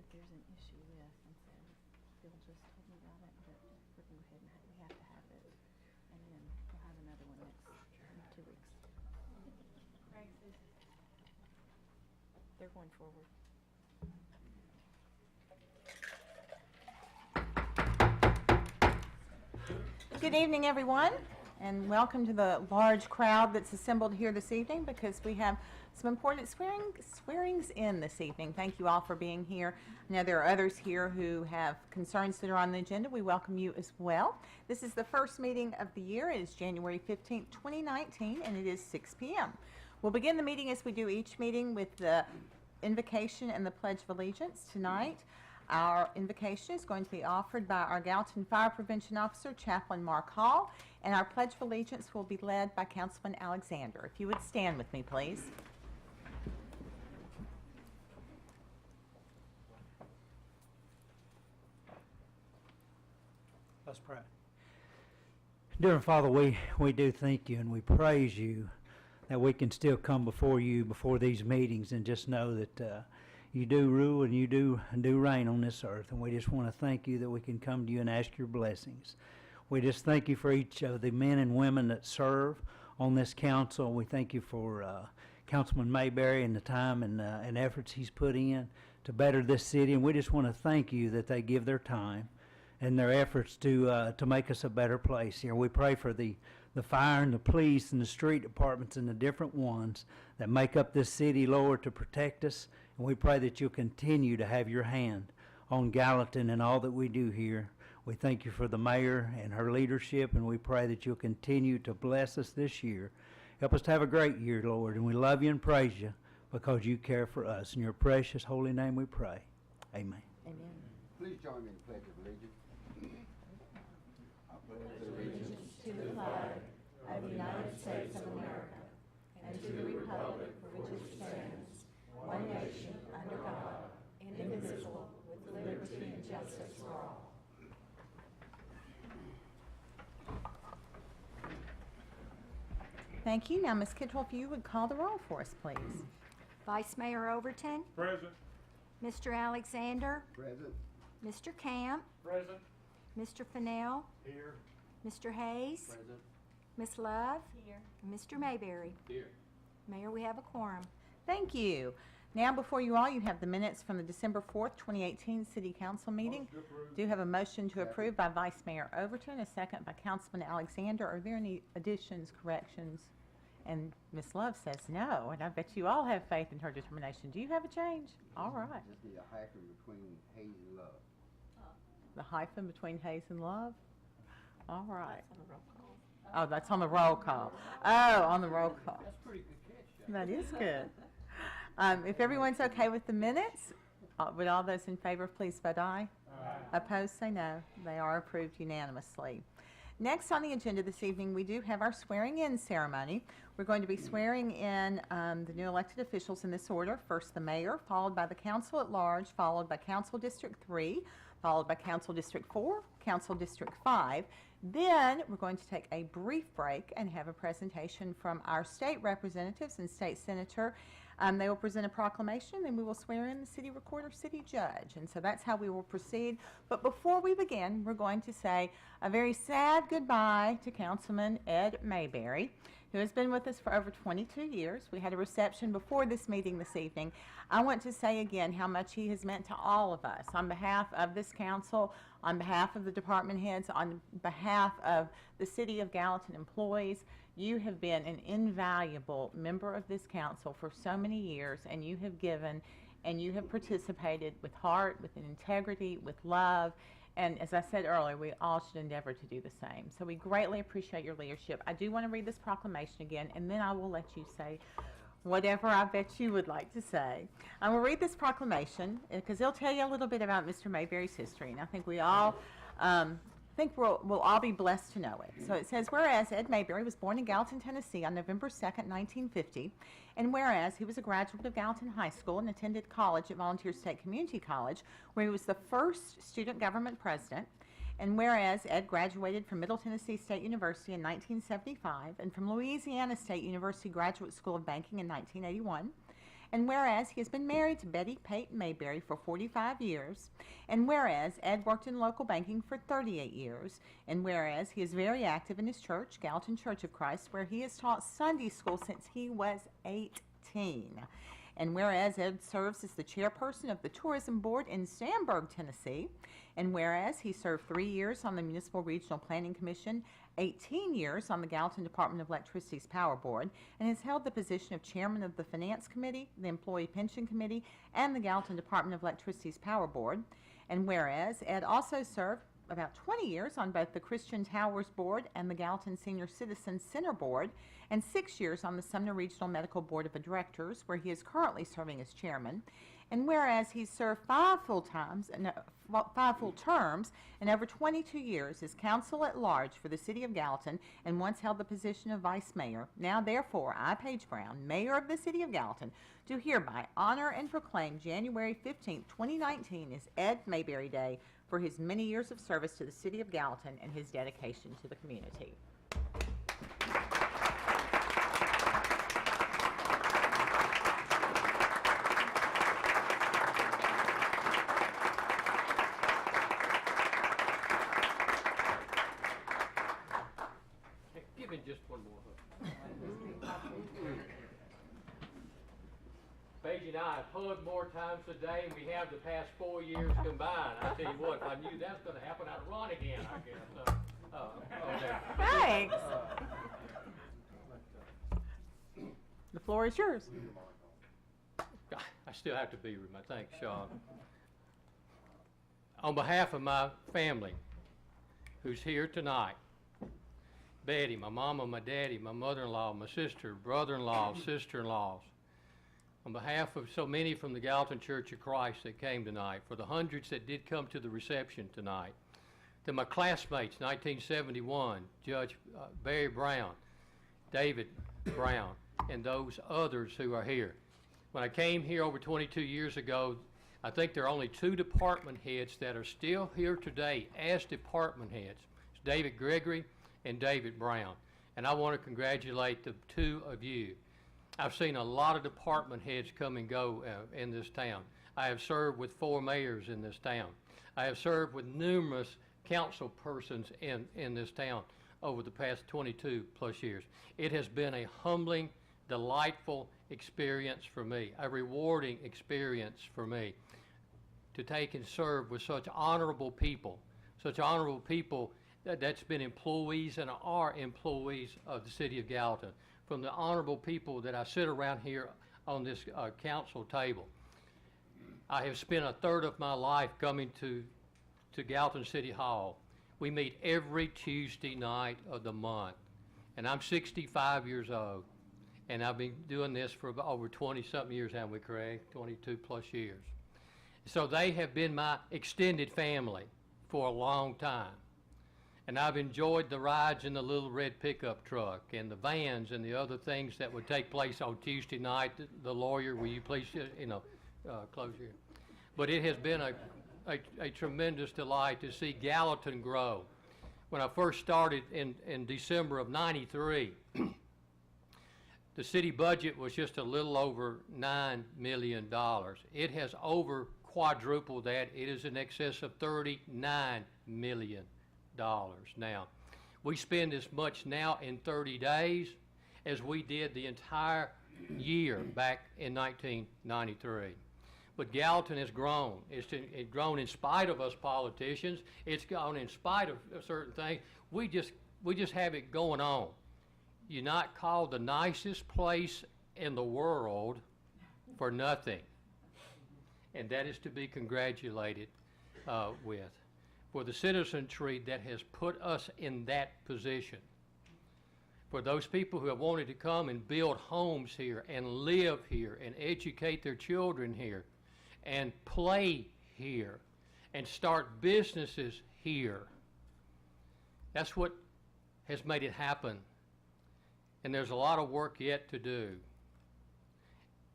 that there's an issue with, and so Bill just told me about it, but we're going to go ahead and we have to have it, and then we'll have another one in 2 weeks. They're going forward. Good evening, everyone, and welcome to the large crowd that's assembled here this evening because we have some important swearings in this evening. Thank you all for being here. I know there are others here who have concerns that are on the agenda. We welcome you as well. This is the first meeting of the year. It is January 15th, 2019, and it is 6 p.m. We'll begin the meeting as we do each meeting with the invocation and the Pledge of Allegiance. Tonight, our invocation is going to be offered by our Gallatin Fire Prevention Officer, Chaplain Mark Hall, and our Pledge of Allegiance will be led by Councilman Alexander. If you would stand with me, please. Let's pray. Dear Father, we do thank you and we praise you that we can still come before you before these meetings and just know that you do rule and you do reign on this earth, and we just want to thank you that we can come to you and ask your blessings. We just thank you for each of the men and women that serve on this council. We thank you for Councilman Mayberry and the time and efforts he's put in to better this city, and we just want to thank you that they give their time and their efforts to make us a better place here. We pray for the fire and the police and the street departments and the different ones that make up this city, Lord, to protect us. And we pray that you'll continue to have your hand on Gallatin and all that we do here. We thank you for the mayor and her leadership, and we pray that you'll continue to bless us this year. Help us to have a great year, Lord, and we love you and praise you because you care for us. In your precious holy name we pray. Amen. Amen. Please join me in the Pledge of Allegiance. I pledge Allegiance to the flag of the United States of America and to the republic for which it stands, one nation, under God, indivisible, with liberty and justice for all. Thank you. Now, Ms. Kittrell, if you would call the roll for us, please. Vice Mayor Overton, Present. Mr. Alexander, Present. Mr. Camp, Present. Mr. Fennell, Here. Mr. Hayes, Present. Miss Love, Here. and Mr. Mayberry. Here. Mayor, we have a quorum. Thank you. Now before you all, you have the minutes from the December 4th, 2018 City Council meeting. Do have a motion to approve by Vice Mayor Overton, a second by Councilman Alexander. Are there any additions, corrections? And Ms. Love says no, and I bet you all have faith in her determination. Do you have a change? All right. Just need a hyphen between Hayes and Love. The hyphen between Hayes and Love? All right. That's on the roll call. Oh, that's on the roll call. Oh, on the roll call. That's a pretty good catch. That is good. If everyone's okay with the minutes, would all those in favor please vote aye? Aye. Opposed, say no. They are approved unanimously. Next on the agenda this evening, we do have our swearing-in ceremony. We're going to be swearing in the new elected officials in this order. First, the mayor, followed by the council at large, followed by Council District 3, followed by Council District 4, Council District 5. Then we're going to take a brief break and have a presentation from our state representatives and state senator. They will present a proclamation, and we will swear in the city recorder, city judge. And so that's how we will proceed. But before we begin, we're going to say a very sad goodbye to Councilman Ed Mayberry, who has been with us for over 22 years. We had a reception before this meeting this evening. I want to say again how much he has meant to all of us on behalf of this council, on behalf of the department heads, on behalf of the City of Gallatin employees. You have been an invaluable member of this council for so many years, and you have given and you have participated with heart, with integrity, with love. And as I said earlier, we all should endeavor to do the same. So we greatly appreciate your leadership. I do want to read this proclamation again, and then I will let you say whatever I bet you would like to say. I will read this proclamation because it'll tell you a little bit about Mr. Mayberry's history, and I think we all we'll all be blessed to know it. So it says, whereas Ed Mayberry was born in Gallatin, Tennessee on November 2nd, 1950, and whereas he was a graduate of Gallatin High School and attended college at Volunteer State Community College, where he was the first student government president, and whereas Ed graduated from Middle Tennessee State University in 1975 and from Louisiana State University Graduate School of Banking in 1981, And whereas he has been married to Betty Peyton Mayberry for 45 years, and whereas Ed worked in local banking for 38 years, and whereas he is very active in his church, Gallatin Church of Christ, where he has taught Sunday school since he was 18. And whereas Ed serves as the chairperson of the Tourism Board in Sandburg, Tennessee, and whereas he served 3 years on the Municipal Regional Planning Commission, 18 years on the Gallatin Department of Electricity's Power Board, and has held the position of chairman of the Finance Committee, the Employee Pension Committee, and the Gallatin Department of Electricity's Power Board. And whereas Ed also served about 20 years on both the Christian Towers Board and the Gallatin Senior Citizen Center Board, and 6 years on the Sumner Regional Medical Board of Directors, where he is currently serving as chairman. And whereas he's served 5 full terms and over 22 years as counsel at large for the city of Gallatin, and once held the position of vice mayor, now therefore I, Paige Brown, mayor of the city of Gallatin, do hereby honor and proclaim January 15, 2019 as Ed Mayberry Day for his many years of service to the city of Gallatin and his dedication to the community. Give me just one more hug. Paige and I have hugged more times today than we have the past 4 years combined. I tell you what, if I knew that's going to happen, I'd run again, I guess. Okay. Thanks. The floor is yours. I still have to be with my thanks, Sean. On behalf of my family, who's here tonight, Betty, my mama, my daddy, my mother-in-law, my sister, brother-in-law, sister-in-laws, on behalf of so many from the Gallatin Church of Christ that came tonight, for the hundreds that did come to the reception tonight, to my classmates, 1971, Judge Barry Brown, David Brown, and those others who are here. When I came here over 22 years ago, I think there are only 2 department heads that are still here today as department heads. It's David Gregory and David Brown. And I want to congratulate the 2 of you. I've seen a lot of department heads come and go in this town. I have served with 4 mayors in this town. I have served with numerous council persons in this town over the past 22 plus years. It has been a humbling, delightful experience for me, a rewarding experience for me to take and serve with such honorable people that's been employees and are employees of the city of Gallatin, from the honorable people that I sit around here on this council table. I have spent a third of my life coming to Gallatin City Hall. We meet every Tuesday night of the month, and I'm 65 years old, and I've been doing this for over 20-something years, haven't we, Craig? 22 plus years. So they have been my extended family for a long time. And I've enjoyed the rides in the little red pickup truck and the vans and the other things that would take place on Tuesday night. The lawyer, will you please, close here? But it has been a tremendous delight to see Gallatin grow. When I first started in December of '93, the city budget was just a little over $9 million. It has over quadrupled that. It is in excess of $39 million now. We spend as much now in 30 days as we did the entire year back in 1993. But Gallatin has grown. It's grown in spite of us politicians. It's grown in spite of certain things. We just have it going on. You're not called the nicest place in the world for nothing. And that is to be congratulated with. For the citizenry that has put us in that position. For those people who have wanted to come and build homes here and live here and educate their children here and play here and start businesses here. That's what has made it happen. And there's a lot of work yet to do.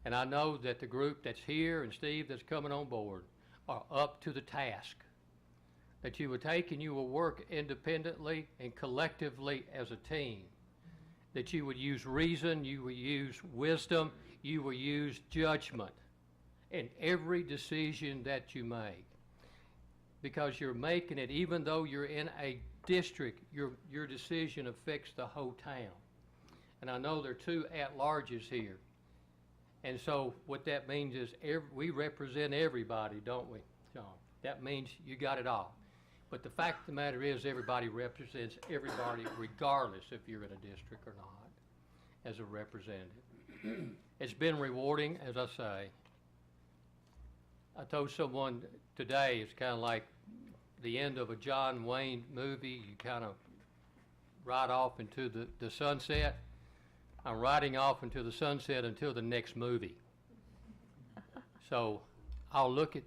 And I know that the group that's here and Steve that's coming on board are up to the task. That you will take and you will work independently and collectively as a team. That you would use reason, you would use wisdom you will use judgment in every decision that you make, because you're making it, even though you're in a district, your decision affects the whole town. And I know there are 2 at-larges here. And so what that means is we represent everybody, don't we, John? That means you got it all. But the fact of the matter is, everybody represents everybody regardless if you're in a district or not, as a representative. It's been rewarding, as I say. I told someone today, it's kind of like the end of a John Wayne movie. You kind of ride off into the sunset. I'm riding off into the sunset until the next movie. So I'll look at,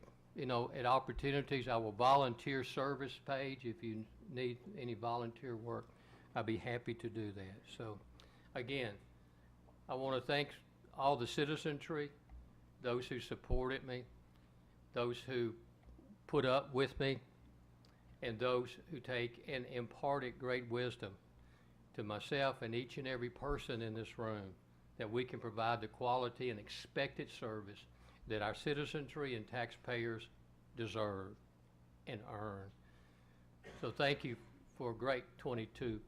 at opportunities. I will volunteer service page if you need any volunteer work. I'd be happy to do that. So again, I want to thank all the citizenry, those who supported me, those who put up with me, and those who take and imparted great wisdom to myself and each and every person in this room, that we can provide the quality and expected service that our citizenry and taxpayers deserve and earn. So thank you for a great 22+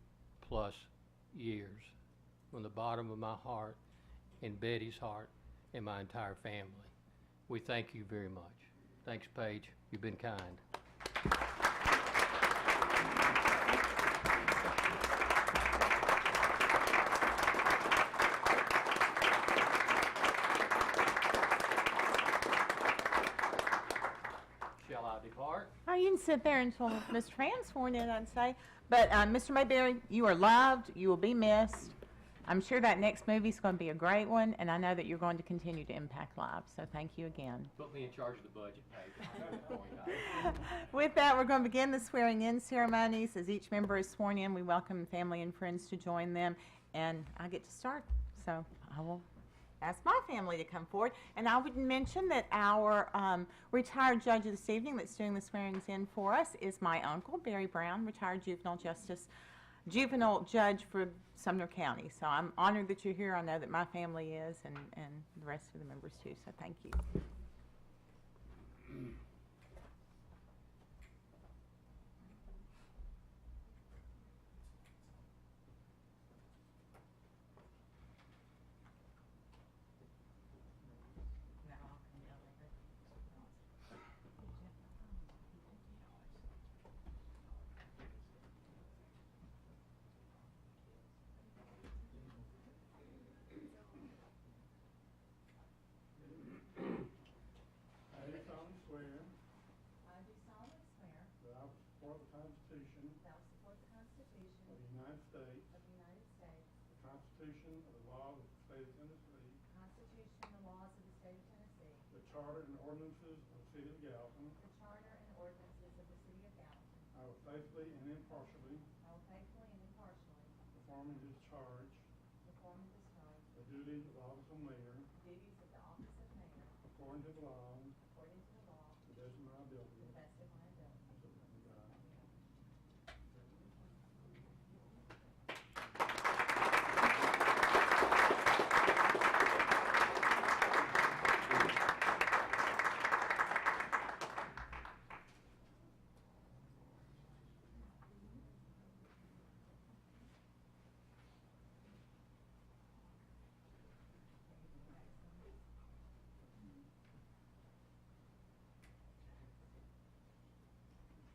years from the bottom of my heart and Betty's heart and my entire family. We thank you very much. Thanks, Paige. You've been kind. Shall I depart? Oh, you can sit there until Mr. Van's sworn in, I'd say. But Mr. Mayberry, you are loved. You will be missed. I'm sure that next movie's going to be a great one, and I know that you're going to continue to impact lives. So thank you again. Put me in charge of the budget, Paige. With that, we're going to begin the swearing-in ceremonies. As each member is sworn in, we welcome family and friends to join them, and I get to start. So I will ask my family to come forward. And I would mention that our retired judge of this evening that's doing the swearings-in for us is my uncle, Barry Brown, retired juvenile judge for Sumner County. So I'm honored that you're here. I know that my family is, and the rest of the members too. So thank you. Charter and ordinances of the City of Gallatin. The Charter and ordinances of the City of Gallatin. I will faithfully and impartially I will faithfully and impartially perform and discharge perform and discharge the duties of the office of mayor the duties of the office of mayor according to the law, according to the law, to the best of my ability. to the best of my ability.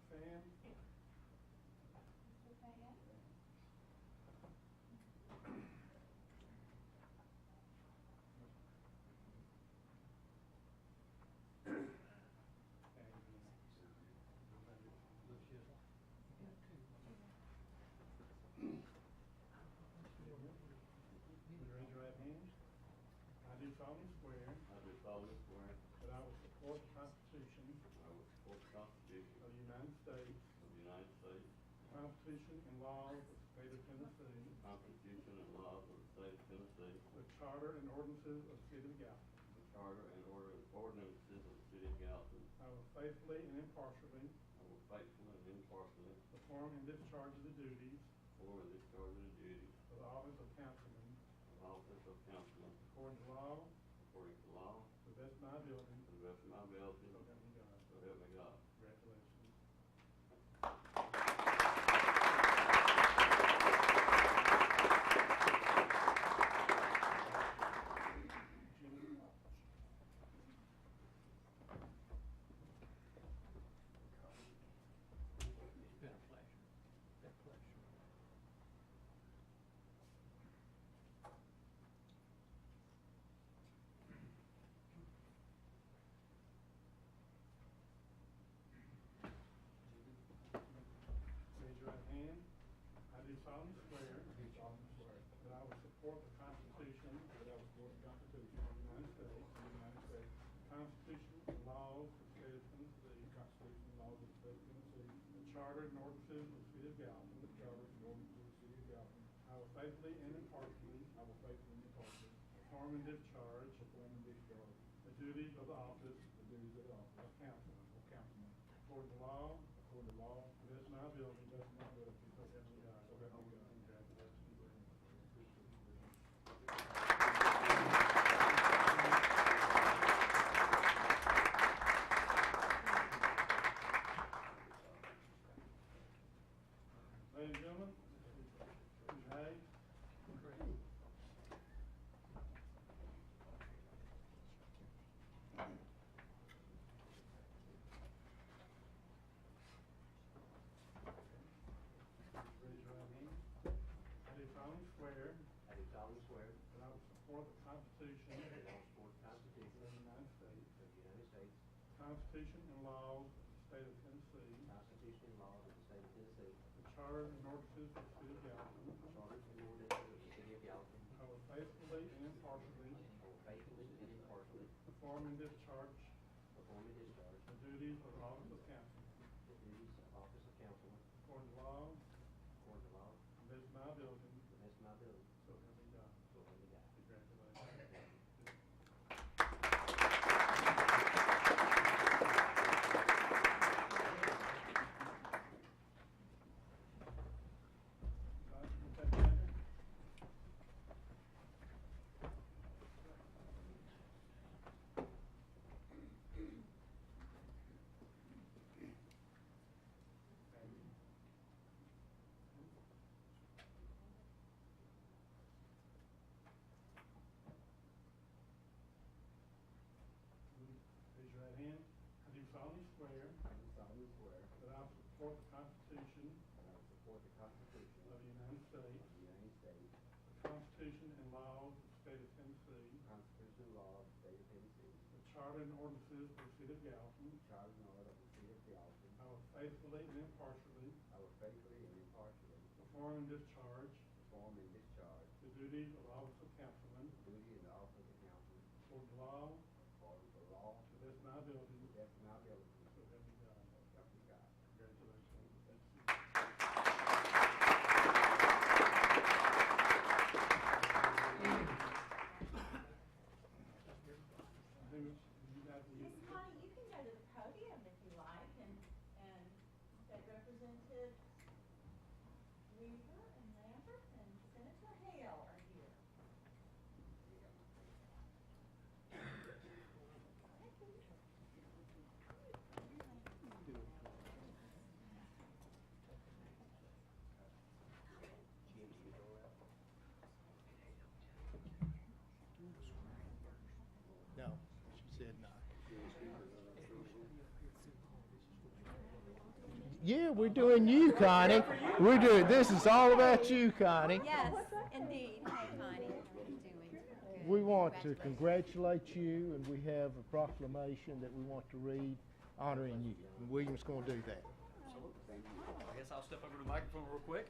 So help me God. Fan. Raise your right hand. I do solemnly swear that I will support the Constitution of the United States, the Constitution and laws of the State of Tennessee, the Charter and ordinances of the City of Gallatin. I will faithfully and impartially perform and discharge the duties of the office of councilman according to law, solemnly swear. That I will support the Constitution. That I will support the Constitution of the United States. The Constitution and laws of the state of Tennessee. The charter and ordinances of the city of Gallatin. I will faithfully and impartially. Perform and discharge. The duties of the office. Of councilman. According to law. To this my ability. So help me God. Ladies and gentlemen, Hey. Raise your right hand. I do solemnly swear. That I will support the Constitution. Of the United States. The Constitution and laws of the state of Tennessee. The charter and ordinances of the city of Gallatin. I will faithfully and impartially. Perform and discharge. The duties of the office of councilman. According to law. To the best of my ability. So help me God. Congratulations. Raise your right hand. I do solemnly swear. That I will support the Constitution. Of the United States. The Constitution and laws of the state of Tennessee. The charter and ordinances of the city of Gallatin. I will faithfully and impartially. Perform and discharge. The duties of the office of councilman. According to law. To the best of my ability. So help me God. Congratulations. Miss Connie, you can go to the podium if you like, and State Representative Weaver and Lambert and Senator Hale are here. No, she said not. Yeah, we're doing you, Connie. This is all about you, Connie. Yes, indeed. Hey, Connie, how are you doing? Good. We want to Congratulations. congratulate you, and we have a proclamation that we want to read honoring you. And William's going to do that. I guess I'll step over to the microphone real quick.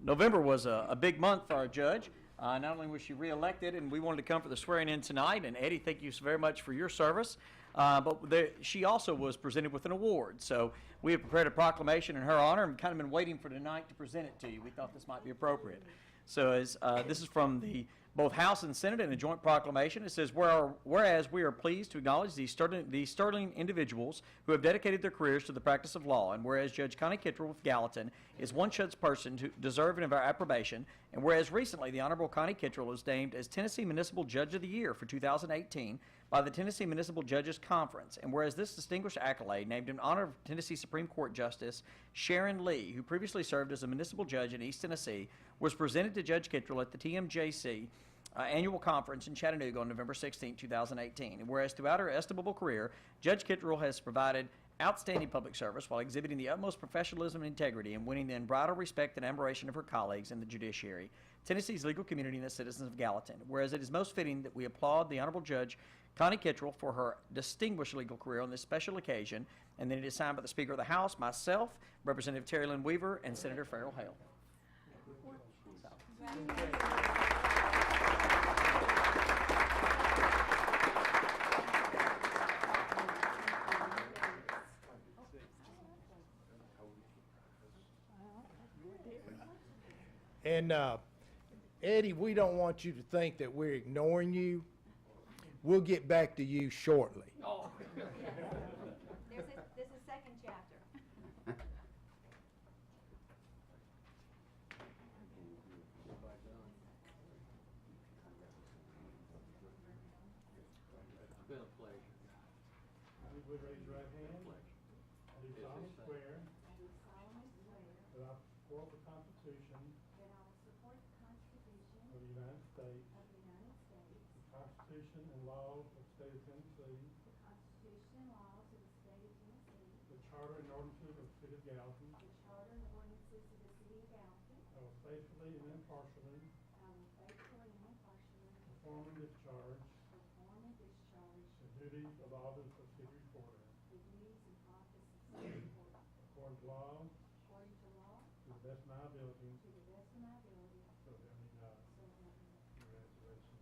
November was a big month for our judge. Not only was she reelected, and we wanted to come for the swearing in tonight, and Eddie, thank you very much for your service. But she also was presented with an award. So we have prepared a proclamation in her honor and kind of been waiting for tonight to present it to you. We thought this might be appropriate. So as this is from both House and Senate in a joint proclamation. It says, whereas we are pleased to acknowledge these sterling individuals who have dedicated their careers to the practice of law, and whereas Judge Connie Kittrell with Gallatin is one such person deserving of our approbation, and whereas recently the Honorable Connie Kittrell was named as Tennessee Municipal Judge of the Year for 2018 by the Tennessee Municipal Judges Conference, and whereas this distinguished accolade named in honor of Tennessee Supreme Court Justice Sharon Lee, who previously served as a municipal judge in East Tennessee, was presented to Judge Kittrell at the TMJC annual conference in Chattanooga on November 16, 2018. And whereas throughout her estimable career, Judge Kittrell has provided outstanding public service while exhibiting the utmost professionalism and integrity and winning the unbridled respect and admiration of her colleagues in the judiciary, Tennessee's legal community, and the citizens of Gallatin. Whereas it is most fitting that we applaud the Honorable Judge Connie Kittrell for her distinguished legal career on this special occasion, and then it is signed by the Speaker of the House, myself, Representative Terry Lynn Weaver, and Senator Farrell Hale. And Eddie, we don't want you to think that we're ignoring you. We'll get back to you shortly. There's a second chapter. It's been a pleasure. If you would raise your right hand. I do solemnly swear that I will support the Constitution of the United States, the Constitution and laws of the state of Tennessee, the charter and ordinances of the city of Gallatin. I will faithfully and impartially perform and discharge the duties of office of city recorder according to law, to the best of my ability, so help me God. Congratulations.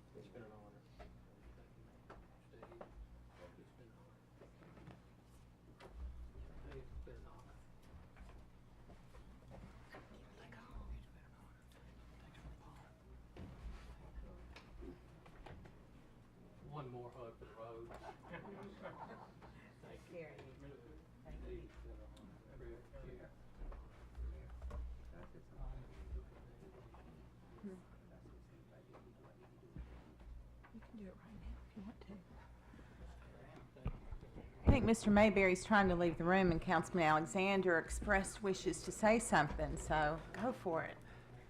It's been an honor. It's been an honor. One more hug for the road. Thank you. You can do it right now if you want to. I think Mr. Mayberry's trying to leave the room, and Councilman Alexander expressed wishes to say something, so go for it.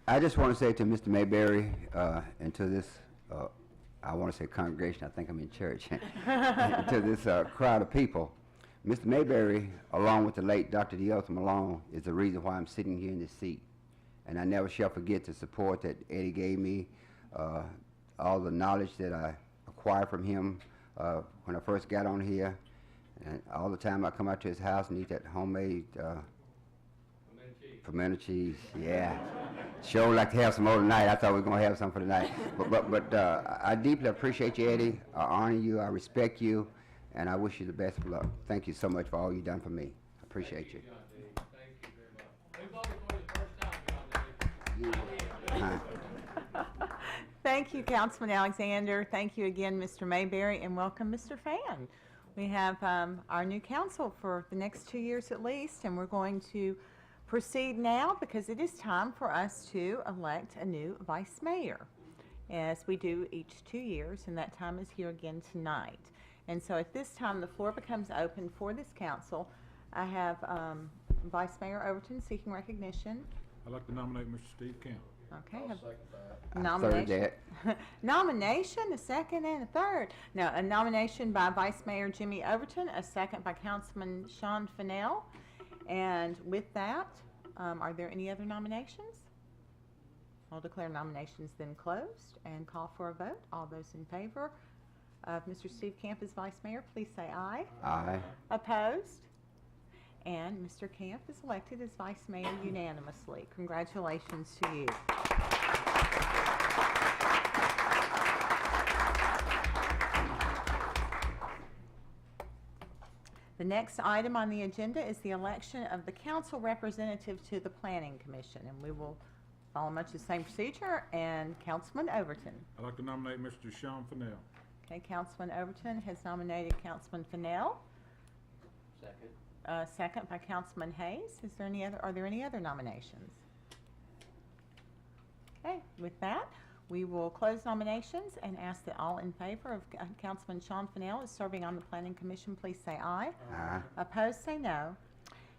I just want to say to Mr. Mayberry and to this, I want to say congregation, I think I'm in church, and to this crowd of people, Mr. Mayberry, along with the late Dr. Deotha Malone, is the reason why I'm sitting here in this seat. And I never shall forget the support that Eddie gave me, all the knowledge that I acquired from him when I first got on here, and all the time I come out to his house and eat that homemade pimento cheese. Yeah. Sure like to have some more tonight. I thought we were going to have some for tonight. But I deeply appreciate you, Eddie. I honor you. I respect you. And I wish you the best of luck. Thank you so much for all you've done for me. I appreciate you. Thank you very much. We voted for you the first time, John. Thank you, Councilman Alexander. Thank you again, Mr. Mayberry, and welcome, Mr. Fan. We have our new council for the next 2 years at least, and we're going to proceed now because it is time for us to elect a new vice mayor, as we do each 2 years, and that time is here again tonight. And so at this time, the floor becomes open for this council. I have Vice Mayor Overton seeking recognition. I'd like to nominate Mr. Steve Camp. Okay. I third Nomination. that. Nomination, a second and a third. No, a nomination by Vice Mayor Jimmy Overton, a second by Councilman Sean Fennell. And with that, are there any other nominations? I'll declare nominations then closed and call for a vote. All those in favor of Mr. Steve Camp as Vice Mayor, please say aye. Aye. Opposed? And Mr. Camp is elected as Vice Mayor unanimously. Congratulations to you. The next item on the agenda is the election of the council representative to the Planning Commission, and we will follow much the same procedure. And Councilman Overton. I'd like to nominate Mr. Sean Fennell. Okay, Councilman Overton has nominated Councilman Fennell. Second. Second by Councilman Hayes. Is there any other? Are there any other nominations? Okay, with that, we will close nominations and ask that all in favor of Councilman Sean Fennell is serving on the Planning Commission, please say aye. Aye. Opposed, say no.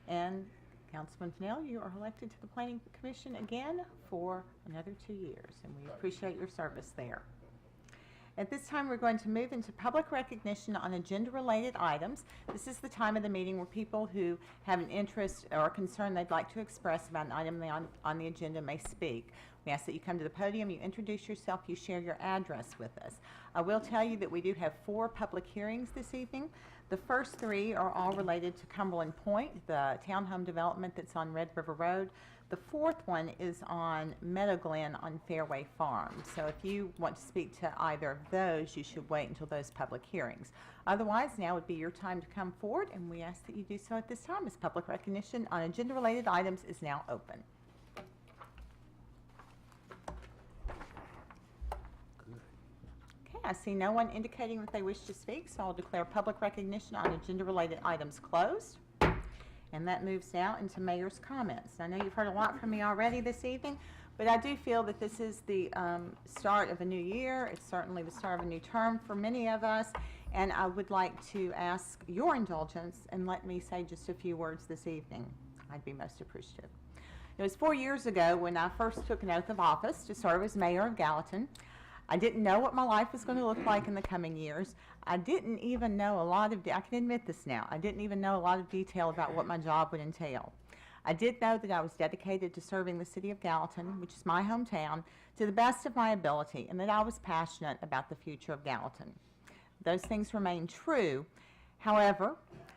And Councilman Fennell, you are elected to the Planning Commission again for another 2 years, and we appreciate your service there. At this time, we're going to move into public recognition on agenda-related items. This is the time of the meeting where people who have an interest or a concern they'd like to express about an item on the agenda may speak. We ask that you come to the podium, you introduce yourself, you share your address with us. I will tell you that we do have 4 public hearings this evening. The first 3 are all related to Cumberland Point, the townhome development that's on Red River Road. The 4th one is on Meadow Glen on Fairway Farm. So if you want to speak to either of those, you should wait until those public hearings. Otherwise, now would be your time to come forward, and we ask that you do so at this time, as public recognition on agenda-related items is now open. Okay, I see no one indicating that they wish to speak, so I'll declare public recognition on agenda-related items closed. And that moves now into mayor's comments. I know you've heard a lot from me already this evening, but I do feel that this is the start of a new year. It's certainly the start of a new term for many of us, and I would like to ask your indulgence and let me say just a few words this evening. I'd be most appreciative. It was 4 years ago when I first took an oath of office to serve as mayor of Gallatin. I didn't know what my life was going to look like in the coming years. I didn't even know a lot of, I can admit this now, I didn't even know a lot of detail about what my job would entail. I did know that I was dedicated to serving the city of Gallatin, which is my hometown, to the best of my ability, and that I was passionate about the future of Gallatin. Those things remain true. However,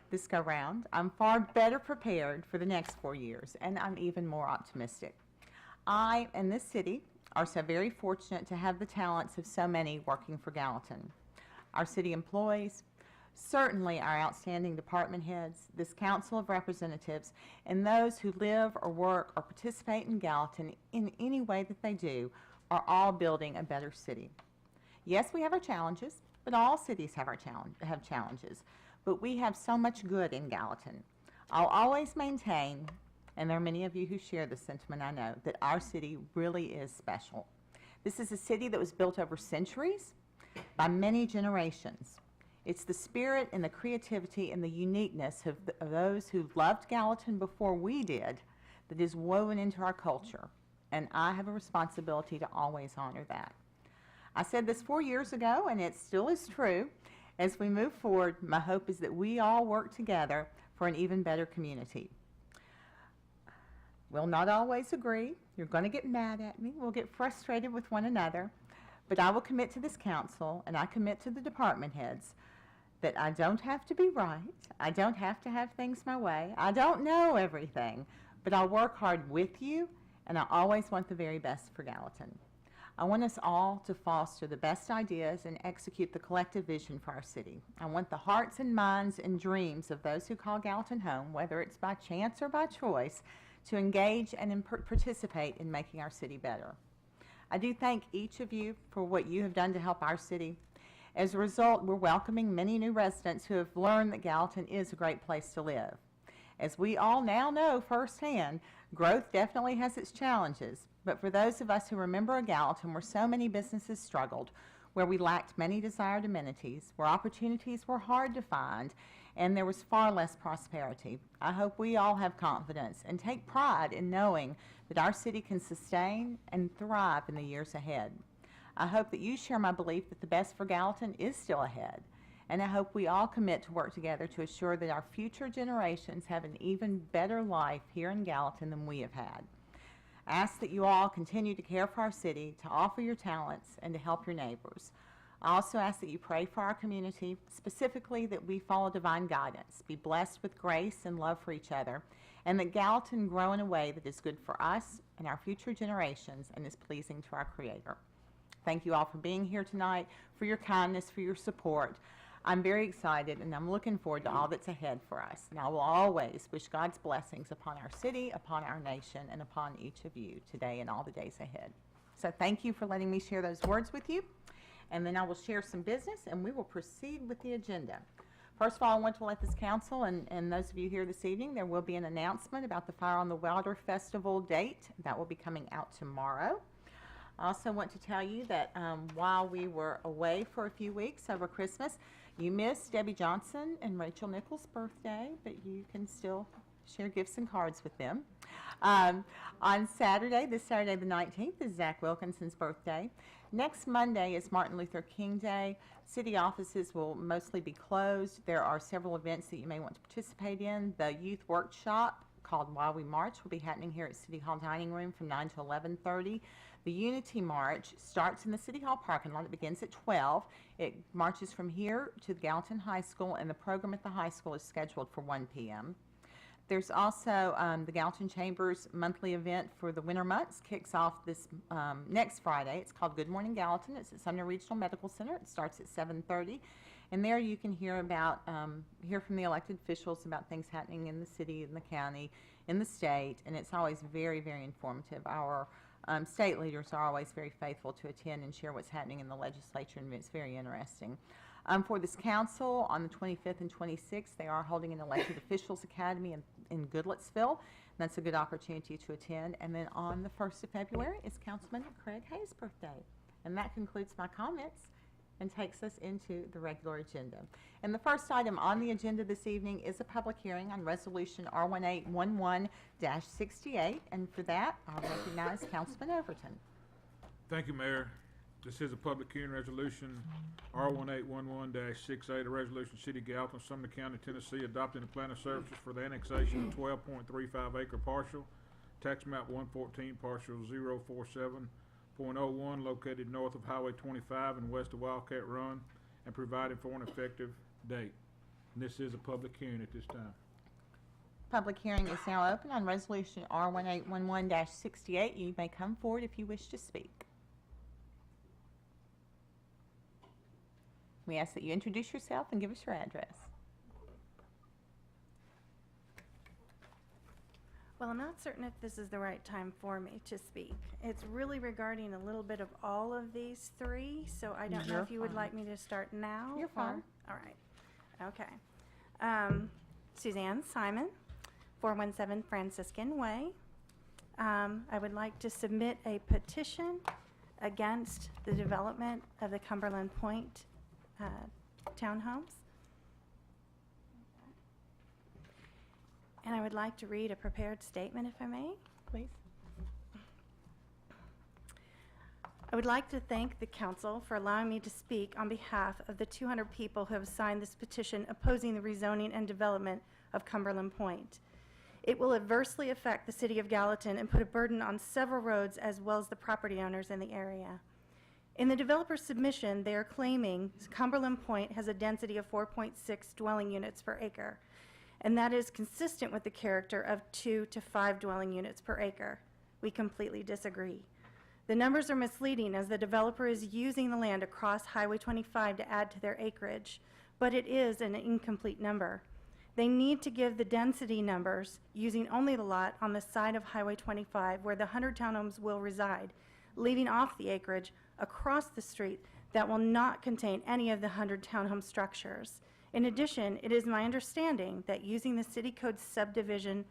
this go round, I'm far better prepared for the next 4 years, and I'm even more optimistic. I and this city are so very fortunate to have the talents of so many working for Gallatin. Our city employees, certainly our outstanding department heads, this Council of Representatives, and those who live or work or participate in Gallatin in any way that they do, are all building a better city. Yes, we have our challenges, but all cities have challenges. But we have so much good in Gallatin. I'll always maintain, and there are many of you who share this sentiment, I know, that our city really is special. This is a city that was built over centuries by many generations. It's the spirit and the creativity and the uniqueness of those who loved Gallatin before we did that is woven into our culture, and I have a responsibility to always honor that. I said this 4 years ago, and it still is true. As we move forward, my hope is that we all work together for an even better community. We'll not always agree. You're going to get mad at me. We'll get frustrated with one another. But I will commit to this council, and I commit to the department heads, that I don't have to be right. I don't have to have things my way. I don't know everything, but I'll work hard with you, and I always want the very best for Gallatin. I want us all to foster the best ideas and execute the collective vision for our city. I want the hearts and minds and dreams of those who call Gallatin home, whether it's by chance or by choice, to engage and participate in making our city better. I do thank each of you for what you have done to help our city. As a result, we're welcoming many new residents who have learned that Gallatin is a great place to live. As we all now know firsthand, growth definitely has its challenges, but for those of us who remember a Gallatin where so many businesses struggled, where we lacked many desired amenities, where opportunities were hard to find, and there was far less prosperity, I hope we all have confidence and take pride in knowing that our city can sustain and thrive in the years ahead. I hope that you share my belief that the best for Gallatin is still ahead, and I hope we all commit to work together to assure that our future generations have an even better life here in Gallatin than we have had. I ask that you all continue to care for our city, to offer your talents, and to help your neighbors. I also ask that you pray for our community, specifically that we follow divine guidance, be blessed with grace and love for each other, and that Gallatin grow in a way that is good for us and our future generations and is pleasing to our Creator. Thank you all for being here tonight, for your kindness, for your support. I'm very excited, and I'm looking forward to all that's ahead for us. And I will always wish God's blessings upon our city, upon our nation, and upon each of you today and all the days ahead. So thank you for letting me share those words with you. And then I will share some business, and we will proceed with the agenda. First of all, I want to let this council and those of you here this evening, there will be an announcement about the Fire on the Water Festival date. That will be coming out tomorrow. I also want to tell you that while we were away for a few weeks over Christmas, you missed Debbie Johnson and Rachel Nichols' birthday, but you can still share gifts and cards with them. On Saturday, this Saturday the 19th, is Zach Wilkinson's birthday. Next Monday is Martin Luther King Day. City offices will mostly be closed. There are several events that you may want to participate in. The youth workshop called While We March will be happening here at City Hall Dining Room from 9 to 11:30. The Unity March starts in the City Hall parking lot. It begins at 12. It marches from here to the Gallatin High School, and the program at the high school is scheduled for 1 p.m. There's also the Gallatin Chamber's monthly event for the winter months kicks off this next Friday. It's called Good Morning Gallatin. It's at Sumner Regional Medical Center. It starts at 7:30. And there you can hear from the elected officials about things happening in the city, in the county, in the state, and it's always very, very informative. Our state leaders are always very faithful to attend and share what's happening in the legislature, and it's very interesting. For this council, on the 25th and 26th, they are holding an elected officials academy in Goodlettsville. That's a good opportunity to attend. And then on the 1st of February is Councilman Craig Hayes' birthday. And that concludes my comments and takes us into the regular agenda. And the first item on the agenda this evening is a public hearing on Resolution R1811-68. And for that, I'll recognize Councilman Overton. Thank you, Mayor. This is a public hearing resolution, R1811-68, a resolution City of Gallatin, Sumner County, Tennessee, adopting the plan of services for the annexation of 12.35 acre parcel, tax map 114, parcel 047.01, located north of Highway 25 and west of Wildcat Run, and providing for an effective date. And this is a public hearing at this time. Public hearing is now open on Resolution R1811-68. You may come forward if you wish to speak. We ask that you introduce yourself and give us your address. Well, I'm not certain if this is the right time for me to speak. It's really regarding a little bit of all of these three, so I don't know You're if you would fine. like me to start now. You're fine. All right. Okay. Suzanne Simon, 417 Franciscan Way. I would like to submit a petition against the development of the Cumberland Point townhomes. And I would like to read a prepared statement, if I may. Please. I would like to thank the council for allowing me to speak on behalf of the 200 people who have signed this petition opposing the rezoning and development of Cumberland Point. It will adversely affect the city of Gallatin and put a burden on several roads as well as the property owners in the area. In the developer's submission, they are claiming Cumberland Point has a density of 4.6 dwelling units per acre, and that is consistent with the character of 2 to 5 dwelling units per acre. We completely disagree. The numbers are misleading as the developer is using the land across Highway 25 to add to their acreage, but it is an incomplete number. They need to give the density numbers using only the lot on the side of Highway 25 where the 100 townhomes will reside, leaving off the acreage across the street that will not contain any of the 100 townhome structures. In addition, it is my understanding that using the city code subdivision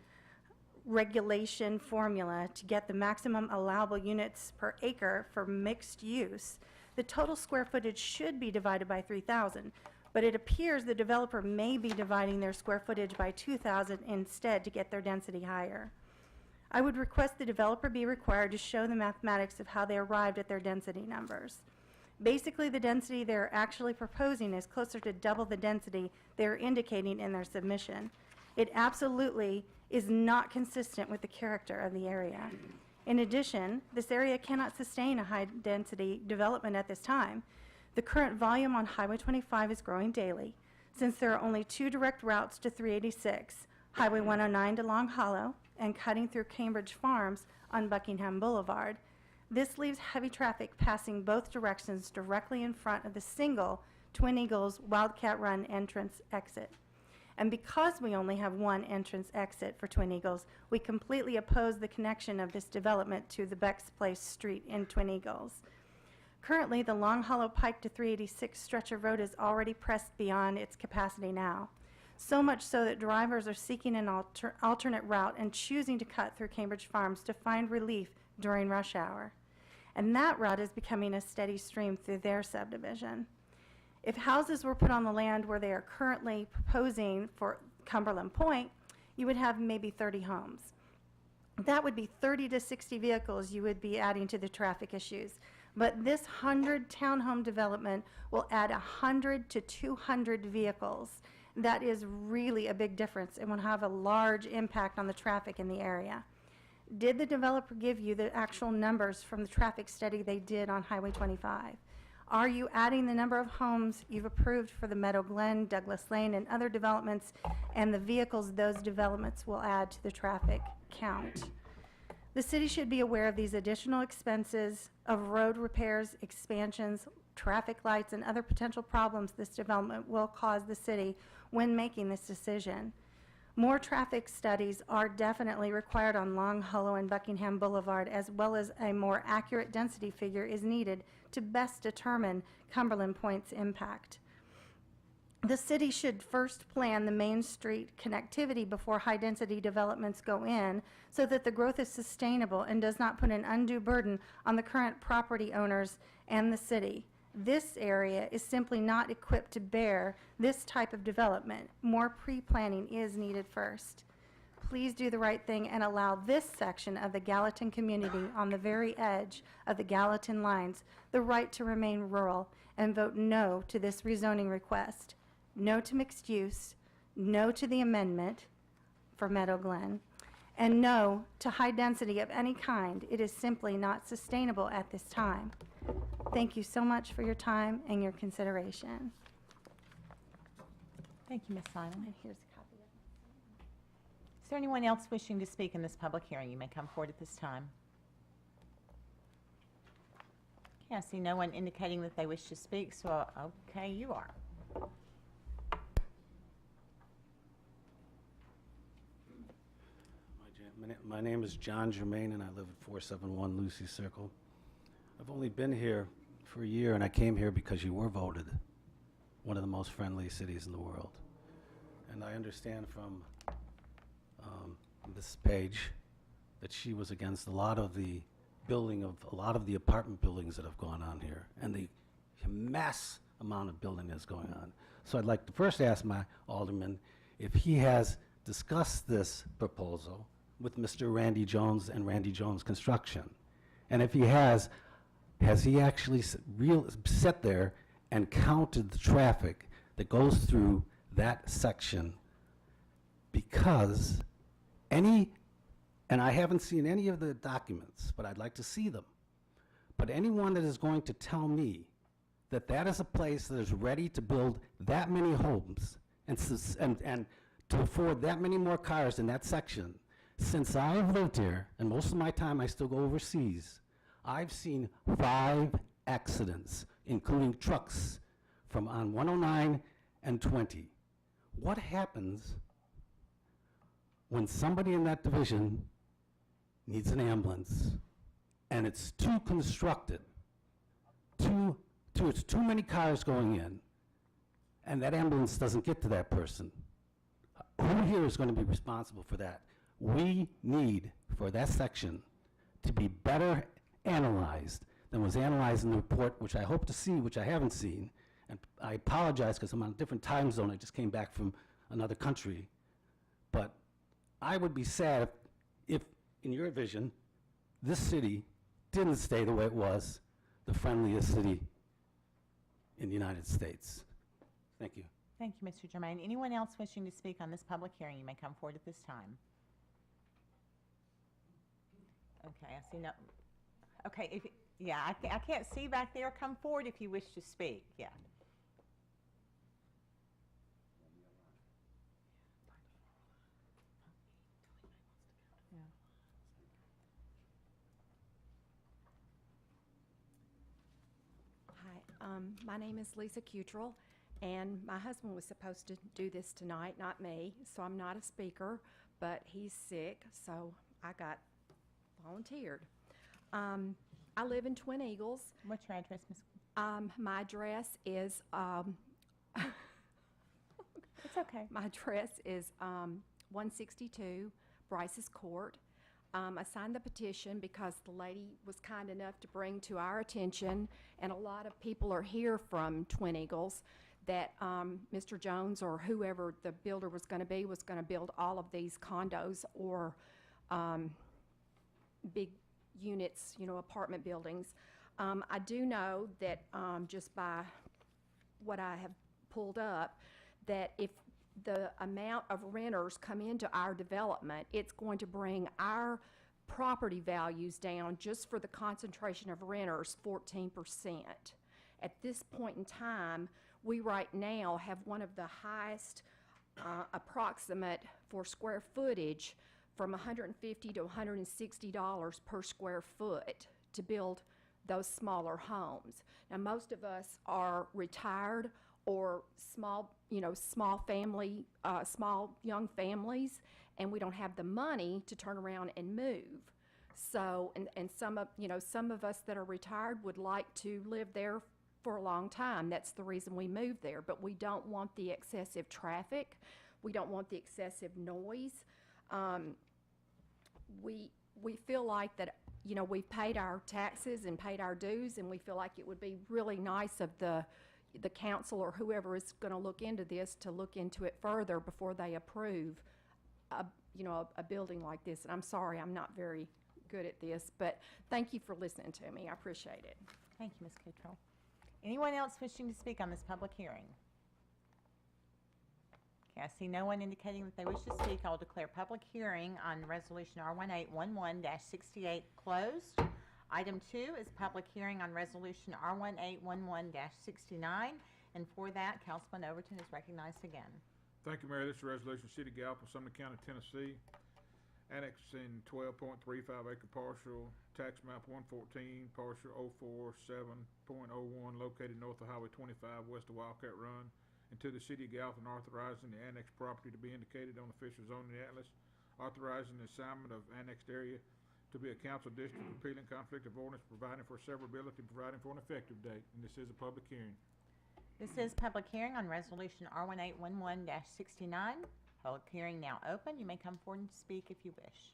regulation formula to get the maximum allowable units per acre for mixed use, the total square footage should be divided by 3,000, but it appears the developer may be dividing their square footage by 2,000 instead to get their density higher. I would request the developer be required to show the mathematics of how they arrived at their density numbers. Basically, the density they're actually proposing is closer to double the density they're indicating in their submission. It absolutely is not consistent with the character of the area. In addition, this area cannot sustain a high-density development at this time. The current volume on Highway 25 is growing daily, since there are only 2 direct routes to 386, Highway 109 to Long Hollow, and cutting through Cambridge Farms on Buckingham Boulevard. This leaves heavy traffic passing both directions directly in front of the single Twin Eagles Wildcat Run entrance exit. And because we only have one entrance exit for Twin Eagles, we completely oppose the connection of this development to the Beck's Place Street in Twin Eagles. Currently, the Long Hollow Pike to 386 stretch of road is already pressed beyond its capacity now. So much so that drivers are seeking an alternate route and choosing to cut through Cambridge Farms to find relief during rush hour. And that route is becoming a steady stream through their subdivision. If houses were put on the land where they are currently proposing for Cumberland Point, you would have maybe 30 homes. that would be 30 to 60 vehicles you would be adding to the traffic issues. But this 100 townhome development will add 100 to 200 vehicles. That is really a big difference and will have a large impact on the traffic in the area. Did the developer give you the actual numbers from the traffic study they did on Highway 25? Are you adding the number of homes you've approved for the Meadow Glen, Douglas Lane, and other developments, and the vehicles those developments will add to the traffic count? The city should be aware of these additional expenses of road repairs, expansions, traffic lights, and other potential problems this development will cause the city when making this decision. More traffic studies are definitely required on Long Hollow and Buckingham Boulevard, as well as a more accurate density figure is needed to best determine Cumberland Point's impact. The city should first plan the Main Street connectivity before high-density developments go in so that the growth is sustainable and does not put an undue burden on the current property owners and the city. This area is simply not equipped to bear this type of development. More pre-planning is needed first. Please do the right thing and allow this section of the Gallatin community on the very edge of the Gallatin lines the right to remain rural, and vote no to this rezoning request. No to mixed use, no to the amendment for Meadow Glen, and no to high density of any kind. It is simply not sustainable at this time. Thank you so much for your time and your consideration. Thank you, Ms. Simon. And here's a copy of it. Is there anyone else wishing to speak in this public hearing? You may come forward at this time. Okay, I see no one indicating that they wish to speak, so okay, you are. My name is John Germain, and I live at 471 Lucy Circle. I've only been here for a year, and I came here because you were voted one of the most friendly cities in the world. And I understand from this page that she was against a lot of the building of a lot of the apartment buildings that have gone on here, and the mass amount of building that's going on. So I'd like to first ask my alderman if he has discussed this proposal with Mr. Randy Jones and Randy Jones Construction. And if he has he actually sat there and counted the traffic that goes through that section? Because and I haven't seen any of the documents, but I'd like to see them. But anyone that is going to tell me that that is a place that is ready to build that many homes and to afford that many more cars in that section, since I have lived here, and most of my time I still go overseas, I've seen 5 accidents, including trucks from on 109 and 20. What happens when somebody in that division needs an ambulance and it's too constructed, it's too many cars going in, and that ambulance doesn't get to that person? Who here is going to be responsible for that? We need for that section to be better analyzed than was analyzed in the report, which I hope to see, which I haven't seen. And I apologize because I'm on a different time zone. I just came back from another country. But I would be sad if, in your vision, this city didn't stay the way it was, the friendliest city in the United States. Thank you. Thank you, Mr. Germain. Anyone else wishing to speak on this public hearing, you may come forward at this time. Okay, I see no. Okay, yeah, I can't see back there. Come forward if you wish to speak. Yeah. Hi, my name is Lisa Cutrell, and my husband was supposed to do this tonight, not me, so I'm not a speaker, but he's sick, so I got volunteered. I live in Twin Eagles. What's your address, Ms.? My address is, It's okay. my address is 162 Bryce's Court. I signed the petition because the lady was kind enough to bring to our attention, and a lot of people are here from Twin Eagles, that Mr. Jones or whoever the builder was going to build all of these condos or big units, apartment buildings. I do know that just by what I have pulled up, that if the amount of renters come into our development, it's going to bring our property values down just for the concentration of renters 14%. At this point in time, we right now have one of the highest approximate for square footage, from $150 to $160 per square foot to build those smaller homes. Now, most of us are retired or small young families, and we don't have the money to turn around and move. So, and some of us that are retired would like to live there for a long time. That's the reason we moved there. But we don't want the excessive traffic. We don't want the excessive noise. We feel like that, we've paid our taxes and paid our dues, and we feel like it would be really nice of the council or whoever is going to look into this to look into it further before they approve a building like this. And I'm sorry, I'm not very good at this, but thank you for listening to me. I appreciate it. Thank you, Ms. Cottrell. Anyone else wishing to speak on this public hearing? Okay, I see no one indicating that they wish to speak. I'll declare public hearing on Resolution R1811-68 closed. Item 2 is public hearing on Resolution R1811-69, and for that, Councilman Overton is recognized again. Thank you, Mayor. This is a resolution, City of Gallatin, Sumner County, Tennessee, annexing 12.35 acre parcel, tax map 114, parcel 047.01, located north of Highway 25, west of Wildcat Run, into the City of Gallatin, authorizing the annexed property to be indicated on official zoning atlas, authorizing the assignment of annexed area to be a council district, repealing conflict of ordinance, providing for severability, providing for an effective date. And this is a public hearing. This is public hearing on Resolution R1811-69. Public hearing now open. You may come forward and speak if you wish.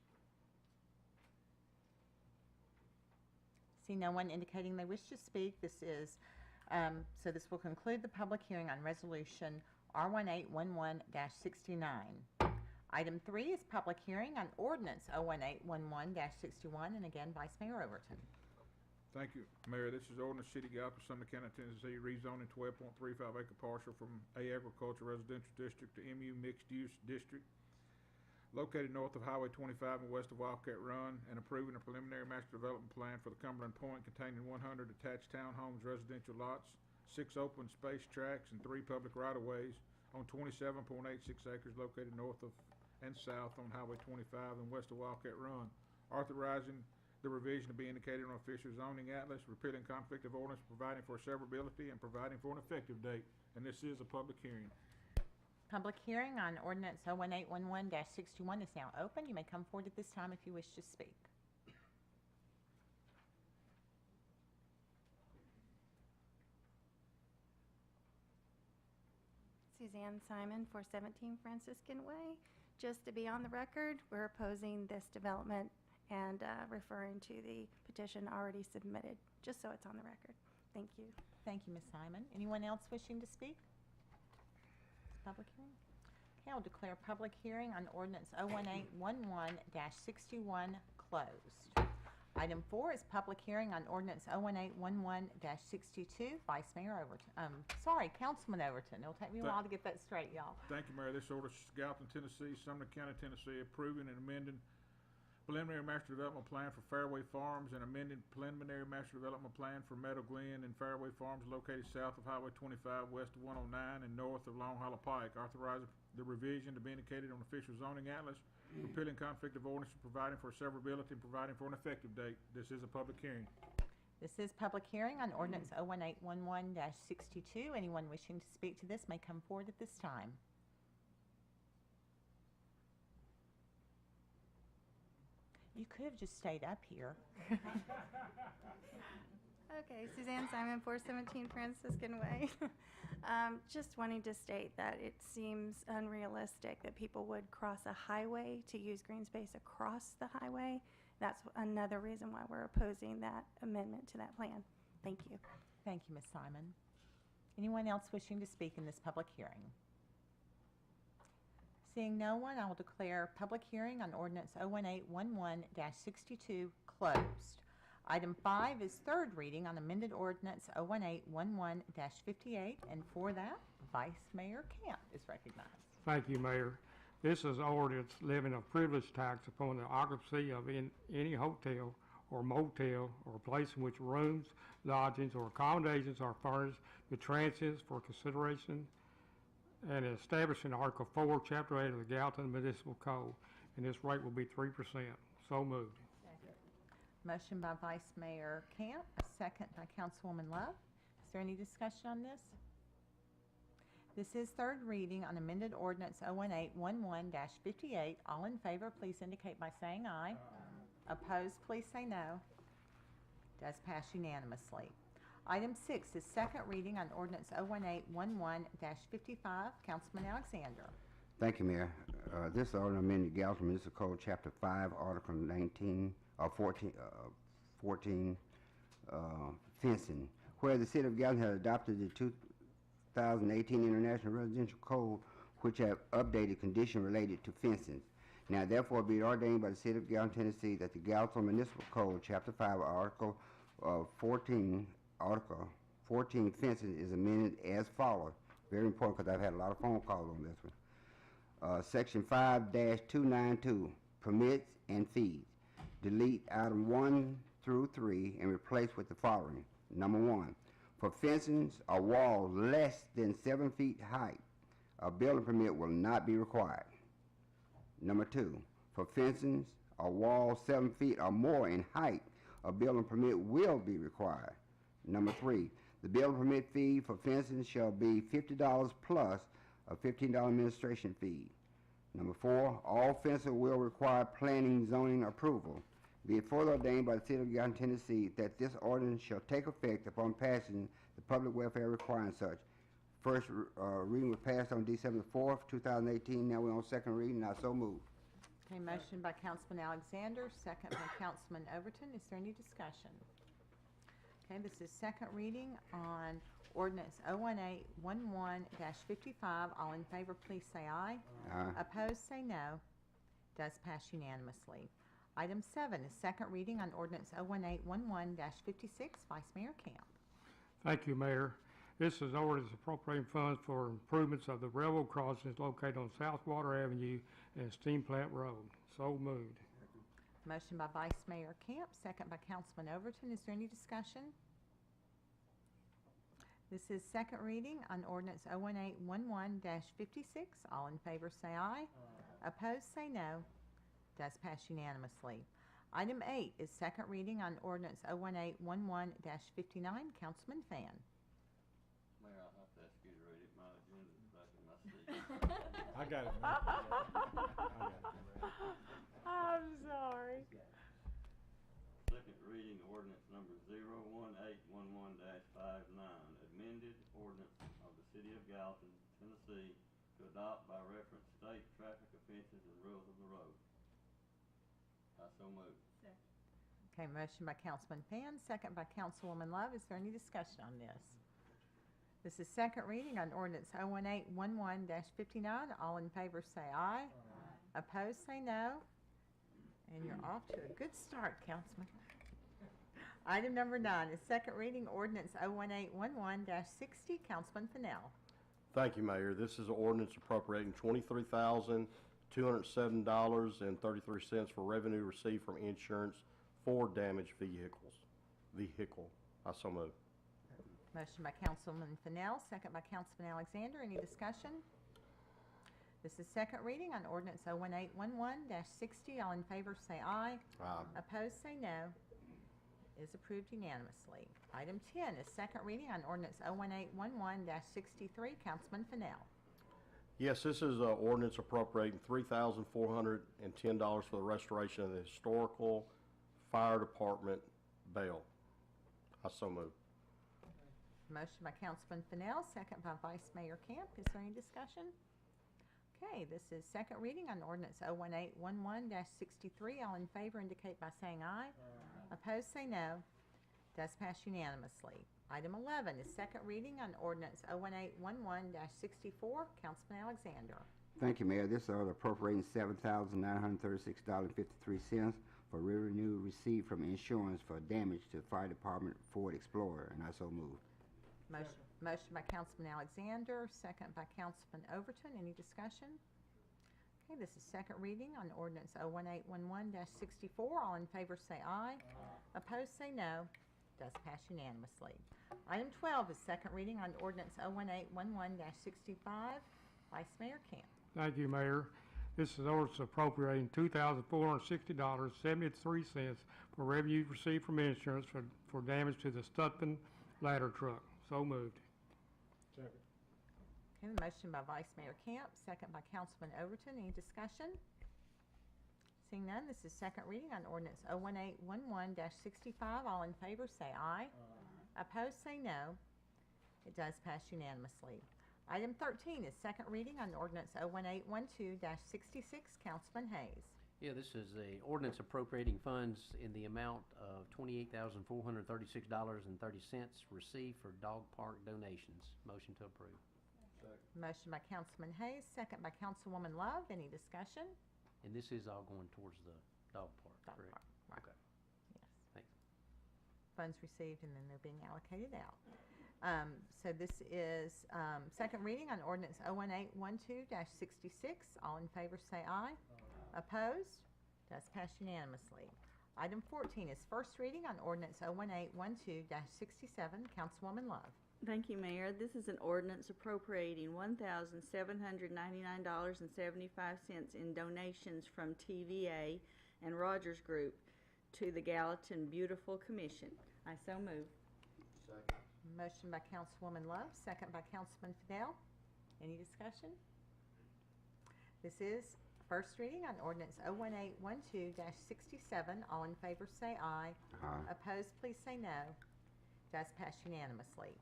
See no one indicating they wish to speak. This is so this will conclude the public hearing on Resolution R1811-69. Item 3 is public hearing on Ordinance 01811-61, and again, Vice Mayor Overton. Thank you, Mayor. This is ordinance, City of Gallatin, Sumner County, Tennessee, rezoning 12.35 acre parcel from A Agriculture Residential District to MU Mixed Use District, located north of Highway 25 and west of Wildcat Run, and approving a preliminary master development plan for the Cumberland Point containing 100 attached townhomes, residential lots, 6 open space tracts, and 3 public right-of-ways on 27.86 acres located north of and south on Highway 25 and west of Wildcat Run, authorizing the revision to be indicated on official zoning atlas, repealing conflict of ordinance, providing for severability, and providing for an effective date. And this is a public hearing. Public hearing on Ordinance 01811-61 is now open. You may come forward at this time if you wish to speak. Suzanne Simon, 417 Franciscan Way. Just to be on the record, we're opposing this development and referring to the petition already submitted, just so it's on the record. Thank you. Thank you, Ms. Simon. Anyone else wishing to speak? Public hearing? Okay, I'll declare public hearing on Ordinance 01811-61 closed. Item 4 is public hearing on Ordinance 01811-62. Vice Mayor Overton, Councilman Overton. It'll take me a while to get that straight, y'all. Thank you, Mayor. This order is Gallatin, Tennessee, Sumner County, Tennessee, approving and amending preliminary master development plan for Fairway Farms and amending preliminary master development plan for Meadow Glen and Fairway Farms located south of Highway 25, west of 109, and north of Long Hollow Pike, authorizing the revision to be indicated on official zoning atlas, repealing conflict of ordinance, providing for severability, and providing for an effective date. This is a public hearing. This is public hearing on Ordinance 01811-62. Anyone wishing to speak to this may come forward at this time. You could have just stayed up here. Okay, Suzanne Simon, 417 Franciscan Way. Just wanting to state that it seems unrealistic that people would cross a highway to use green space across the highway. That's another reason why we're opposing that amendment to that plan. Thank you. Thank you, Ms. Simon. Anyone else wishing to speak in this public hearing? Seeing no one, I will declare public hearing on ordinance 01811-62 closed. Item 5 is third reading on amended ordinance 01811-58, and for that, Vice Mayor Camp is recognized. Thank you, Mayor. This is ordinance levying a privilege tax upon the occupancy of any hotel or motel or place in which rooms, lodgings, or accommodations are furnished to transients for consideration, and establishing Article 4, Chapter 8 of the Gallatin Municipal Code, and this rate will be 3%. So moved. Motion by Vice Mayor Camp, a second by Councilwoman Love. Is there any discussion on this? This is third reading on amended ordinance 01811-58. All in favor, please indicate by saying aye. Opposed, please say no. Does pass unanimously. Item 6 is second reading on ordinance 01811-55. Councilman Alexander. Thank you, Mayor. This ordinance amended Gallatin Municipal Code, Chapter 5, Article 14, fencing. Where the City of Gallatin has adopted the 2018 International Residential Code, which have updated conditions related to fencing. Now, therefore, be it ordained by the City of Gallatin, Tennessee, that the Gallatin Municipal Code, Chapter 5, Article 14, fencing is amended as follows. Very important, because I've had a lot of phone calls on this one. Section 5-292, permits and fees. Delete item 1 through 3 and replace with the following. Number 1, for fencings or walls less than 7 feet height, a building permit will not be required. Number 2, for fencings or walls 7 feet or more in height, a building permit will be required. Number 3, the building permit fee for fencing shall be $50 plus a $15 administration fee. Number 4, all fencing will require planning zoning approval. Be it further ordained by the City of Gallatin, Tennessee, that this ordinance shall take effect upon passing the public welfare requiring such. First reading was passed on December 4th, 2018. Now we're on second reading. I so move. Okay, motion by Councilman Alexander, second by Councilman Overton. Is there any discussion? Okay, this is second reading on ordinance 01811-55. All in favor, please say aye. Aye. Opposed, say no. Does pass unanimously. Item 7 is second reading on ordinance 01811-56. Vice Mayor Camp. Thank you, Mayor. This is ordinance appropriating funds for improvements of the railroad crossings located on South Water Avenue and Steam Plant Road. So moved. Motion by Vice Mayor Camp, second by Councilman Overton. Is there any discussion? This is second reading on ordinance 01811-56. All in favor say aye. Opposed say no. Does pass unanimously. Item 8 is second reading on ordinance 01811-59. Councilman Fan. Mayor, I'll have to ask you to read it. My agenda is back in my seat. I got it, man. I'm sorry. Second reading ordinance number 01811-59, amended ordinance of the City of Gallatin, Tennessee, to adopt by reference state traffic offenses and rules of the road. I so move. Okay, motion by Councilman Fan, second by Councilwoman Love. Is there any discussion on this? This is second reading on ordinance 01811-59. All in favor say aye. Opposed say no. And you're off to a good start, Councilman. Item number 9 is second reading ordinance 01811-60. Councilman Fennell. Thank you, Mayor. This is an ordinance appropriating $23,207.33 for revenue received from insurance for damaged vehicle. I so move. Motion by Councilman Fennell, second by Councilman Alexander. Any discussion? This is second reading on ordinance 01811-60. All in favor say aye. Aye. Opposed say no. Is approved unanimously. Item 10 is second reading on ordinance 01811-63. Councilman Fennell. Yes, this is an ordinance appropriating $3,410 for the restoration of the historical fire department bell. I so move. Motion by Councilman Fennell, second by Vice Mayor Camp. Is there any discussion? Okay, this is second reading on ordinance 01811-63. All in favor indicate by saying aye. Opposed say no. Does pass unanimously. Item 11 is second reading on ordinance 01811-64. Councilman Alexander. Thank you, Mayor. This order appropriating $7,936.53 for revenue received from insurance for damage to Fire Department Ford Explorer, and I so move. Motion by Councilman Alexander, second by Councilman Overton. Any discussion? Okay, this is second reading on ordinance 01811-64. All in favor say aye. Opposed say no. Does pass unanimously. Item 12 is second reading on ordinance 01811-65. Vice Mayor Camp. Thank you, Mayor. This is ordinance appropriating $2,460.73 for revenue received from insurance for damage to the Stutman ladder truck. So moved. Second. Okay, the motion by Vice Mayor Camp, second by Councilman Overton. Any discussion? Seeing none, this is second reading on ordinance 01811-65. All in favor say aye. Opposed say no. It does pass unanimously. Item 13 is second reading on ordinance 01812-66. Councilman Hayes. Yeah, this is a ordinance appropriating funds in the amount of $28,436.30 received for dog park donations. Motion to approve. Motion by Councilman Hayes, second by Councilwoman Love. Any discussion? And this is all going towards the dog park, Dog correct? park, right. Okay. Yes. Thanks. Funds received and then they're being allocated out. So this is second reading on ordinance 01812-66. All in favor say aye. Opposed? Does pass unanimously. Item 14 is first reading on ordinance 01812-67. Councilwoman Love. Thank you, Mayor. This is an ordinance appropriating $1,799.75 in donations from TVA and Rogers Group to the Gallatin Beautiful Commission. I so move. Second. Motion by Councilwoman Love, second by Councilman Fidel. Any discussion? This is first reading on ordinance 01812-67. All in favor say aye. Aye. Opposed, please say no. Does pass unanimously.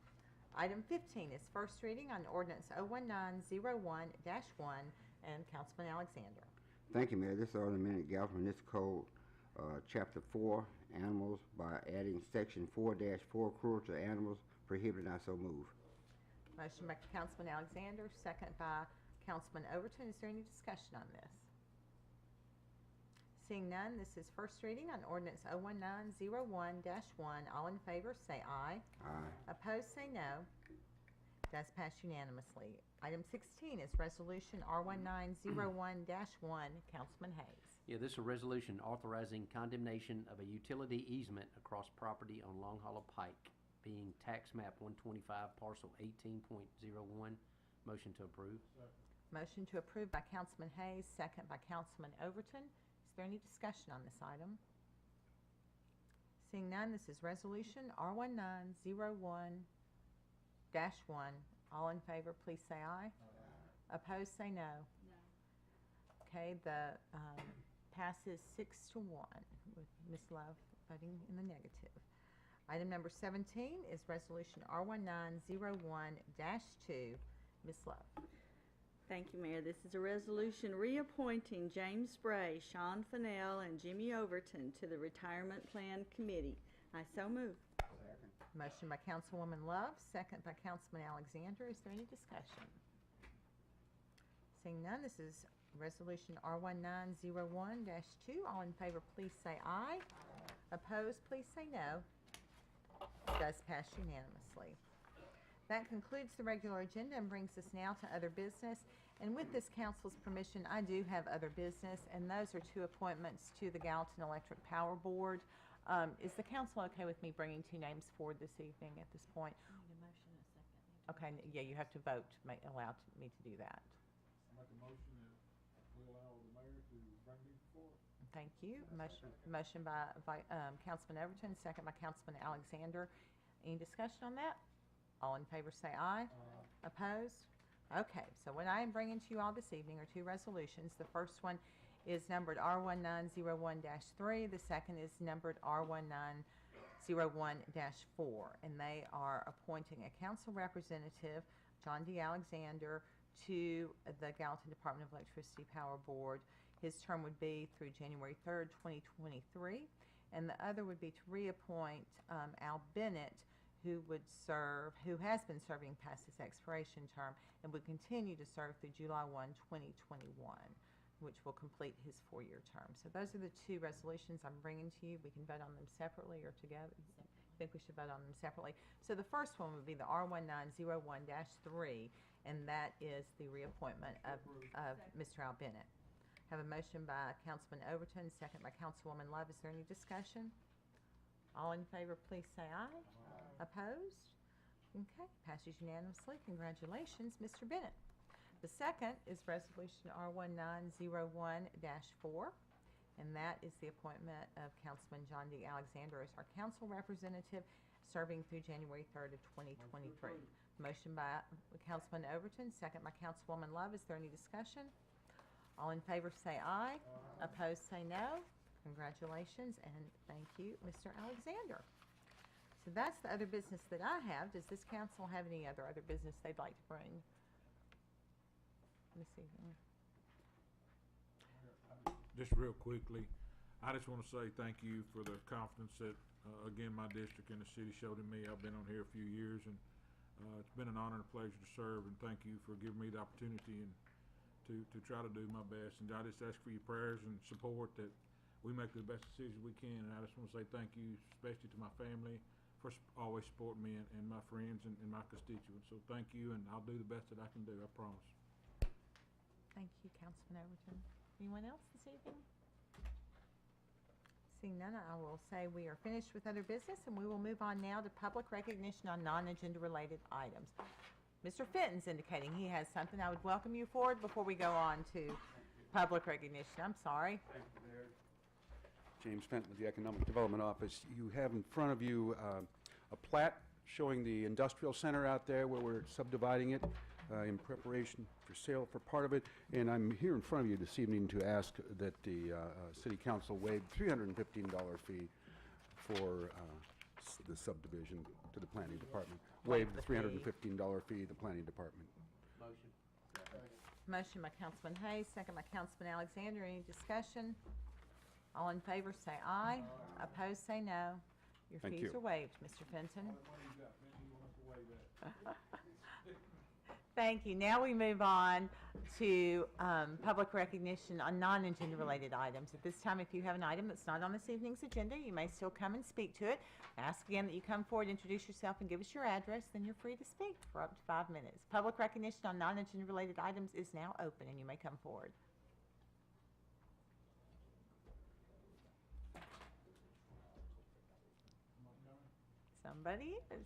Item 15 is first reading on ordinance 01901-1, and Councilman Alexander. Thank you, Mayor. This order amended Gallatin Municipal Code, Chapter 4, Animals, by adding Section 4-4, Cruel to Animals Prohibited. I so move. Motion by Councilman Alexander, second by Councilman Overton. Is there any discussion on this? Seeing none, this is first reading on ordinance 01901-1. All in favor say aye. Aye. Opposed say no. Does pass unanimously. Item 16 is resolution R1901-1. Councilman Hayes. Yeah, this is a resolution authorizing condemnation of a utility easement across property on Long Hollow Pike, being tax map 125, parcel 18.01. Motion to approve. Motion to approve by Councilman Hayes, second by Councilman Overton. Is there any discussion on this item? Seeing none, this is resolution R1901-1. All in favor, please say aye. Opposed, say no. Okay, the passes 6-1 with Ms. Love voting in the negative. Item number 17 is resolution R1901-2. Ms. Love. Thank you, Mayor. This is a resolution reappointing James Spray, Sean Fennell, and Jimmy Overton to the Retirement Plan Committee. I so move. Motion by Councilwoman Love, second by Councilman Alexander. Is there any discussion? Seeing none, this is resolution R1901-2. All in favor, please say aye. Opposed, please say no. Does pass unanimously. That concludes the regular agenda and brings us now to other business. And with this council's permission, I do have other business, and those are two appointments to the Gallatin Electric Power Board. Is the council okay with me bringing two names forward this evening at this point? Need a motion and a second. Okay, yeah, you have to vote to allow me to do that. I make a motion that we allow the mayor to bring these forward. Thank you. Motion by Councilman Overton, second by Councilman Alexander. Any discussion on that? All in favor say aye. Opposed? Okay, so what I am bringing to you all this evening are two resolutions. The first one is numbered R1901-3. The second is numbered R1901-4. And they are appointing a council representative, John D. Alexander, to the Gallatin Department of Electricity Power Board. His term would be through January 3rd, 2023. And the other would be to reappoint Al Bennett, who has been serving past his expiration term and would continue to serve through July 1, 2021, which will complete his 4-year term. So those are the two resolutions I'm bringing to you. We can vote on them separately or together. I think we should vote on them separately. So the first one would be the R1901-3, and that is the reappointment of Mr. Al Bennett. Have a motion by Councilman Overton, second by Councilwoman Love. Is there any discussion? All in favor, please say aye. Opposed? Okay, passes unanimously. Congratulations, Mr. Bennett. The second is Resolution R1901-4, and that is the appointment of Councilman John D. Alexander as our council representative, serving through January 3rd of 2023. Motion by Councilman Overton, second by Councilwoman Love. Is there any discussion? All in favor say aye. Opposed say no. Congratulations, and thank you, Mr. Alexander. So that's the other business that I have. Does this council have any other business they'd like to bring? Let me see. Just real quickly, I just want to say thank you for the confidence that, again, my district and the city showed in me. I've been on here a few years, and it's been an honor and a pleasure to serve, and thank you for giving me the opportunity and to try to do my best. And I just ask for your prayers and support that we make the best decisions we can. And I just want to say thank you, especially to my family, for always supporting me and my friends and my constituents. So thank you, and I'll do the best that I can do, I promise. Thank you, Councilman Overton. Anyone else this evening? Seeing none, I will say we are finished with other business, and we will move on now to public recognition on non-agenda related items. Mr. Fenton's indicating he has something. I would welcome you forward before we go on to public recognition. I'm sorry. Thank you, Mayor. James Fenton with the Economic Development Office. You have in front of you a plat showing the industrial center out there where we're subdividing it in preparation for sale for part of it. And I'm here in front of you this evening to ask that the City Council waive $315 fee for the subdivision to the Planning Department. Waive the $315 fee to the Planning Department. Motion. Motion by Councilman Hayes, second by Councilman Alexander. Any discussion? All in favor say aye. Opposed say no. Your Thank fees you. are waived, Mr. Fenton. Thank you. Now we move on to public recognition on non-agenda related items. At this time, if you have an item that's not on this evening's agenda, you may still come and speak to it. Ask again that you come forward, introduce yourself, and give us your address. Then you're free to speak for up to 5 minutes. Public recognition on non-agenda related items is now open, and you may come forward. Somebody is.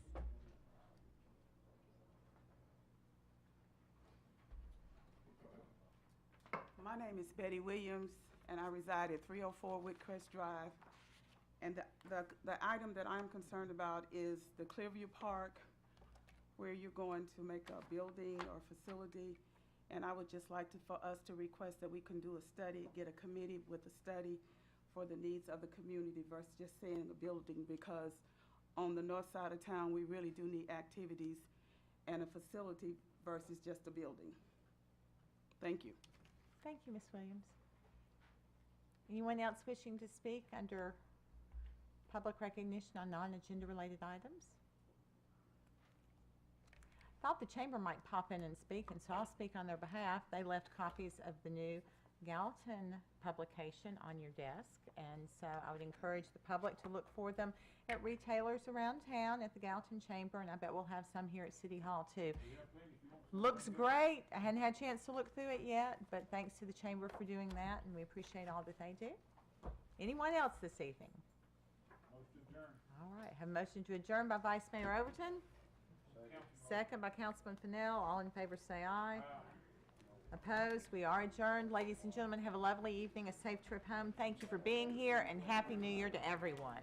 My name is Betty Williams, and I reside at 304 Woodcrest Drive. And the item that I'm concerned about is the Clearview Park, where you're going to make a building or facility. And I would just like for us to request that we can do a study, get a committee with a study for the needs of the community versus just saying a building, because on the north side of town, we really do need activities and a facility versus just a building. Thank you. Thank you, Ms. Williams. Anyone else wishing to speak under public recognition on non-agenda related items? Thought the chamber might pop in and speak, and so I'll speak on their behalf. They left copies of the new Gallatin publication on your desk, and so I would encourage the public to look for them at retailers around town, at the Gallatin Chamber, and I bet we'll have some here at City Hall too. Looks great. I hadn't had a chance to look through it yet, but thanks to the Chamber for doing that, and we appreciate all that they do. Anyone else this evening? Motion adjourned. All right, have a motion to adjourn by Vice Mayor Overton. Second by Councilman Fennell. All in favor say aye. Opposed? We are adjourned. Ladies and gentlemen, have a lovely evening, a safe trip home. Thank you for being here, and Happy New Year to everyone.